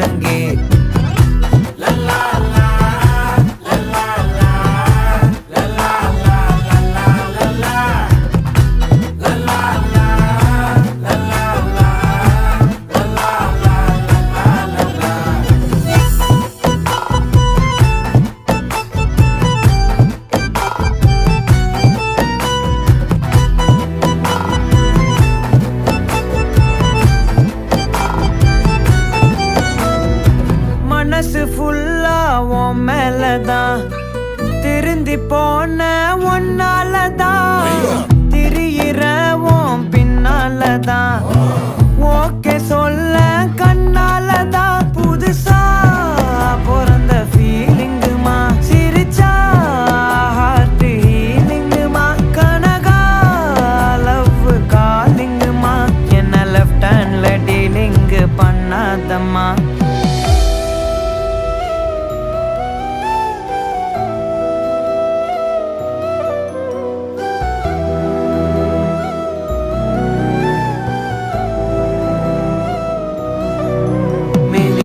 முழங்கே. மனசு ஃபுல்லா உன் மேலதான், திருந்தி போன ஒன்னாலதான், திரியிற உன் பின்னாலதான், ஓகே சொல்ல கண்ணாலதான். புதுசா பிறந்த ஃபீலிங்குமா, சிரிச்சா ஹார்ட் ஹீலிங்குமா, கனகா லவ் காலிங்குமா, என்ன லெஃப்ட் ஹேண்ட்ல டீலிங்கு பண்ணாதம்மா.